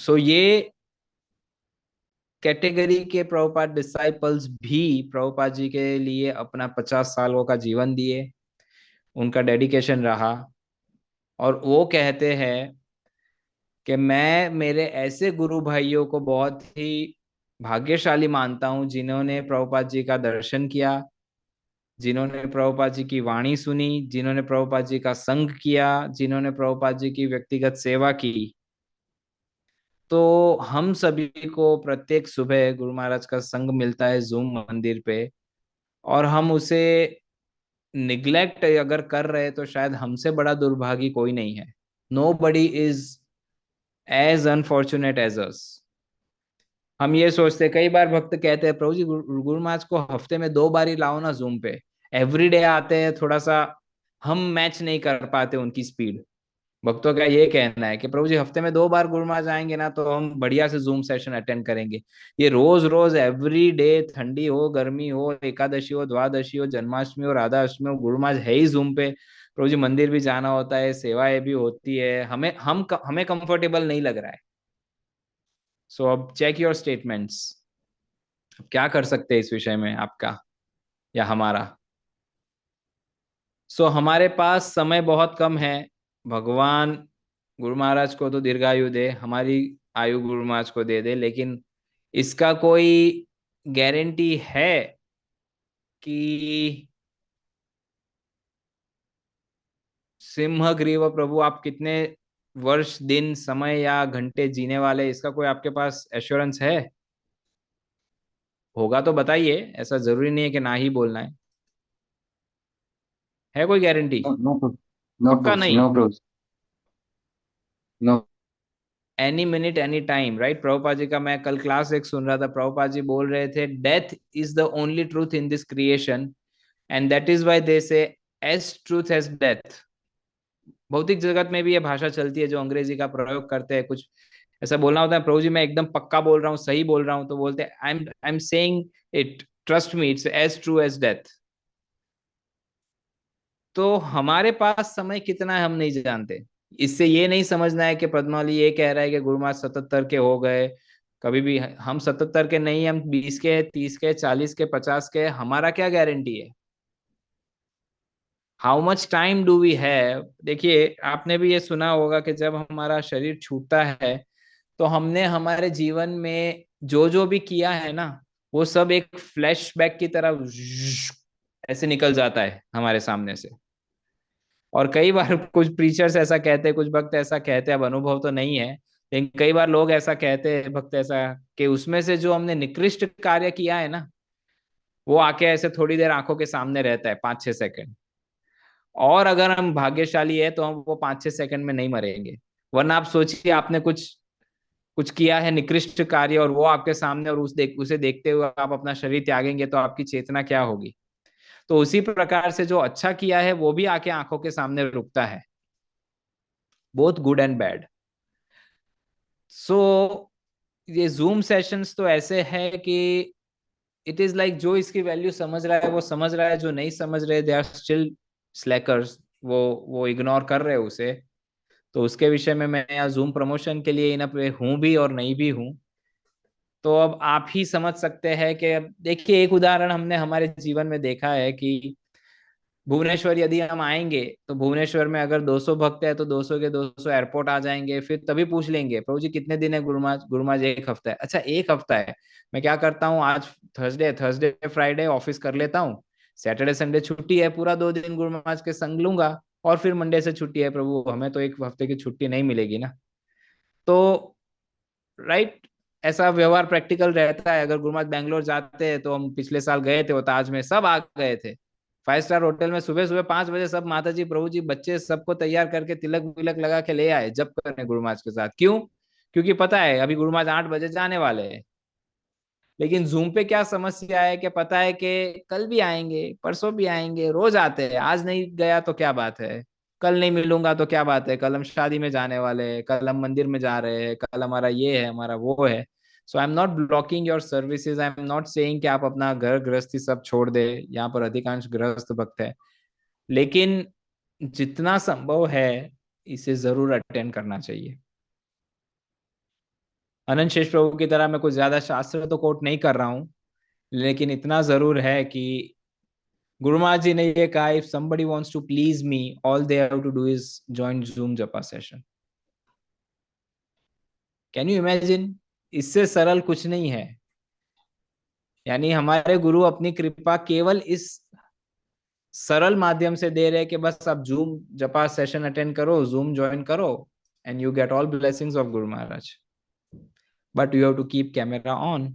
सो ये कैटेगरी के प्रभुपाद डिसाइपल्स भी प्रभुपाद जी के लिए अपना 50 सालों का जीवन दिए, उनका डेडिकेशन रहा। और वो कहते हैं कि मैं मेरे ऐसे गुरु भाइयों को बहुत ही भाग्यशाली मानता हूं जिन्होंने प्रभुपाद जी का दर्शन किया, जिन्होंने प्रभुपाद जी की वाणी सुनी, जिन्होंने प्रभुपाद जी का संग किया, जिन्होंने प्रभुपाद जी की व्यक्तिगत सेवा की। तो हम सभी को प्रत्येक सुबह गुरु महाराज का संग मिलता है जूम मंदिर पे, और हम उसे निग्लेक्ट अगर कर रहे तो शायद हमसे बड़ा दुर्भागी कोई नहीं है। Nobody is as unfortunate as us. हम ये सोचते, कई बार भक्त कहते हैं प्रभु जी गुरु महाराज को हफ्ते में 2 बार ही लाओ ना जूम पे, एवरीडे आते हैं, थोड़ा सा हम मैच नहीं कर पाते उनकी स्पीड। भक्तों का ये कहना है कि प्रभु जी हफ्ते में 2 बार गुरु महाराज आएंगे ना तो हम बढ़िया से जूम सेशन अटेंड करेंगे। ये रोज रोज एवरी डे, ठंडी हो गर्मी हो, एकादशी हो द्वादशी हो, जन्माष्टमी हो राधा अष्टमी हो, गुरु महाराज है ही जूम पे। प्रभु जी मंदिर भी जाना होता है, सेवाएं भी होती है, हमें कंफर्टेबल नहीं लग रहा है। सो अब चेक योर स्टेटमेंट्स। क्या कर सकते हैं इस विषय में आपका या हमारा? सो हमारे पास समय बहुत कम है। भगवान गुरु महाराज को तो दीर्घायु दे, हमारी आयु गुरु महाराज को दे दे, लेकिन इसका कोई गारंटी है कि सिंहग्रीव प्रभु आप कितने वर्ष, दिन, समय या घंटे जीने वाले, इसका कोई आपके पास एश्योरेंस है? होगा तो बताइए, ऐसा जरूरी नहीं है कि ना ही बोलना है कोई guarantee? No, no proof. No पक्का proofs. नहीं? No proofs. No. Any minute any time, right? Prabhupada ji का मैं कल क्लास एक सुन रहा था, प्रभुपाद जी बोल रहे थे death is the only truth in this creation, and that is why they से एज ट्रूथ एज डेथ। भौतिक जगत में भी ये भाषा चलती है जो अंग्रेजी का प्रयोग करते हैं, कुछ ऐसा बोलना होता है प्रभु जी मैं एकदम पक्का बोल रहा हूँ, सही बोल रहा हूँ, तो बोलते हैं I am saying it, trust me, it's as true as death. तो हमारे पास समय कितना है हम नहीं जानते। इससे ये नहीं समझना है कि पद्मावली ये कह रहा है कि गुरु महाराज 77 के हो गए। कभी भी हम 77 के नहीं, हम 20 के, 30 के, 40 के, 50 के, हमारा क्या गारंटी है? How much time do we have? देखिए आपने भी ये सुना होगा कि जब हमारा शरीर छूटता है तो हमने हमारे जीवन में जो जो भी किया है ना, वो सब एक फ्लैशबैक की तरह ऐसे निकल जाता है हमारे सामने से। और कई बार कुछ प्रीचर्स ऐसा कहते हैं, कुछ भक्त ऐसा कहते हैं, अब अनुभव तो नहीं है, लेकिन कई बार लोग ऐसा कहते हैं, भक्त ऐसा, कि उसमें से जो हमने निकृष्ट कार्य किया है ना, वो आके ऐसे थोड़ी देर आंखों के सामने रहता है, 5-6 सेकंड। और अगर हम भाग्यशाली है तो हम वो 5-6 सेकंड में नहीं मरेंगे। वरना आप सोचिए आपने कुछ कुछ किया है निकृष्ट कार्य, और वो आपके सामने, और उसे देखते हुए आप अपना शरीर त्यागेंगे तो आपकी चेतना क्या होगी? तो उसी प्रकार से जो अच्छा किया है वो भी आके आंखों के सामने रुकता है, बोथ गुड एंड बैड। सो ये जूम सेशंस तो ऐसे है कि इट इज लाइक जो इसकी वैल्यू समझ रहा है वो समझ रहा है, जो नहीं समझ रहे दे आर स्टिल स्लैकर्स, वो इग्नोर कर रहे हैं उसे। तो उसके विषय में मैं यहाँ जूम प्रमोशन के लिए इन पे हूँ भी और नहीं भी हूँ। तो अब आप ही समझ सकते हैं कि अब देखिए एक उदाहरण हमने हमारे जीवन में देखा है कि भुवनेश्वर यदि हम आएंगे तो भुवनेश्वर में अगर 200 भक्त है तो 200 के 200 एयरपोर्ट आ जाएंगे, फिर तभी पूछ लेंगे प्रभु जी कितने दिन है गुरुमाज? गुरुमाज 1 हफ्ता है। अच्छा 1 हफ्ता है, मैं क्या करता हूँ, आज थर्सडे, फ्राइडे ऑफिस कर लेता हूँ, सैटरडे संडे छुट्टी है, पूरा 2 दिन गुरुमाज के संग लूंगा, और फिर मंडे से छुट्टी है। प्रभु हमें तो 1 हफ्ते की छुट्टी नहीं मिलेगी ना। तो राइट, ऐसा व्यवहार प्रैक्टिकल रहता है। अगर गुरुमाज बैंगलोर जाते हैं तो हम पिछले साल गए थे, वो ताज में सब आ गए थे, 5 स्टार होटल में, सुबह सुबह 5 बजे सब माता जी प्रभु जी बच्चे सबको तैयार करके तिलक विलक लगा के ले आए जब करने गुरुमाज के साथ। क्यों? क्योंकि पता है अभी गुरुमाज 8 बजे जाने वाले हैं। लेकिन जूम पे क्या समस्या है कि पता है कि कल भी आएंगे, परसों भी आएंगे, रोज आते हैं, आज नहीं गया तो क्या बात है, कल नहीं मिलूंगा तो क्या बात है, कल हम शादी में जाने वाले हैं, कल हम मंदिर में जा रहे हैं, कल हमारा ये है, हमारा वो है। So I am not blocking your services, I am not saying कि आप अपना घर गृहस्थी सब छोड़ दे, यहाँ पर अधिकांश गृहस्थ भक्त है, लेकिन जितना संभव है इसे जरूर अटेंड करना चाहिए। अनंत शेष प्रभु की तरह मैं कुछ ज्यादा शास्त्र तो कोट नहीं कर रहा हूँ, लेकिन इतना जरूर है कि गुरु महाराज जी ने ये कहा, if somebody wants to please me, all they have to do is join Zoom जपा सेशन। Can you imagine? इससे सरल कुछ नहीं है। यानी हमारे गुरु अपनी कृपा केवल इस सरल माध्यम से दे रहे हैं कि बस आप जूम जपा सेशन अटेंड करो, जूम ज्वाइन करो, and you get all blessings of Guru Maharaj. But you have to keep camera on.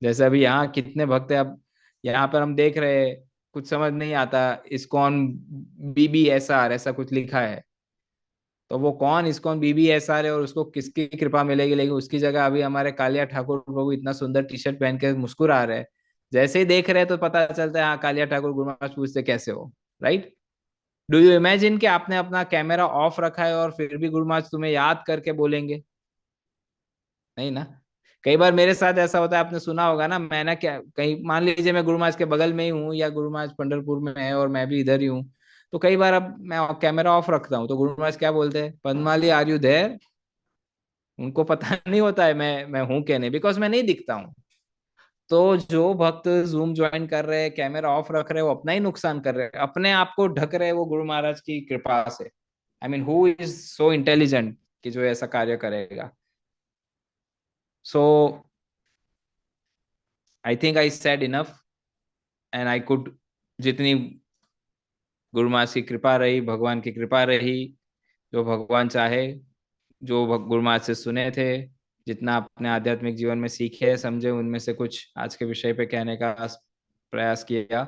जैसे अभी यहाँ कितने भक्त है, अब यहाँ पर हम देख रहे हैं, कुछ समझ नहीं आता, इस्कॉन BBSR ऐसा कुछ लिखा है। तो वो कौन इस्कॉन BBSR है और उसको किसकी कृपा मिलेगी? लेकिन उसकी जगह अभी हमारे कालिया ठाकुर प्रभु इतना सुंदर टी शर्ट पहन के मुस्कुरा रहे हैं। जैसे ही देख रहे हैं तो पता चलता है, हाँ कालिया ठाकुर गुरु महाराज पूछते कैसे हो, राइट? डू यू इमेजिन कि आपने अपना कैमरा ऑफ रखा है और फिर भी गुरु महाराज तुम्हें याद करके बोलेंगे? नहीं ना। कई बार मेरे साथ ऐसा होता है, आपने सुना होगा ना, मैं ना क्या, कहीं मान लीजिए मैं गुरु महाराज के बगल में ही हूँ या गुरु महाराज पंढरपुर में है और मैं भी इधर ही हूँ, तो कई बार अब मैं कैमरा ऑफ रखता हूँ तो गुरु महाराज क्या बोलते हैं, पद्माली आर यू देयर? उनको पता नहीं होता है मैं हूं क्या नहीं, बिकॉज मैं नहीं दिखता हूँ। तो जो भक्त जूम ज्वाइन कर रहे हैं, कैमरा ऑफ रख रहे हैं, वो अपना ही नुकसान कर रहे हैं, अपने आप को ढक रहे हैं वो गुरु महाराज की कृपा से। I mean who is so intelligent कि जो ऐसा कार्य करेगा? So I think I said enough and I could, जितनी गुरु महाराज की कृपा रही, भगवान की कृपा रही, जो भगवान चाहे, जो गुरु महाराज से सुने थे, जितना अपने आध्यात्मिक जीवन में सीखे समझे, उनमें से कुछ आज के विषय पे कहने का प्रयास किया।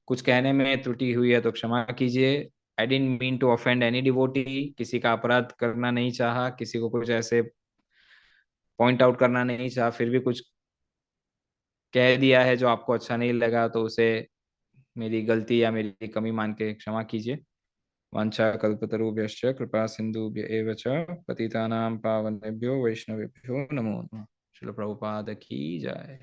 कुछ कहने में त्रुटि हुई है तो क्षमा कीजिए। I didn't mean to offend any devotee, किसी का अपराध करना नहीं चाहा, किसी को कुछ ऐसे पॉइंट आउट करना नहीं चाहा, फिर भी कुछ कह दिया है जो आपको अच्छा नहीं लगा तो उसे मेरी गलती या मेरी कमी मान के क्षमा कीजिए। वाञ्छा कल्पतरुभ्यश्च कृपा सिन्धुभ्य एव च पतितानां पावनेभ्यो वैष्णवेभ्यो नमो नमः। श्रील प्रभुपाद की जय।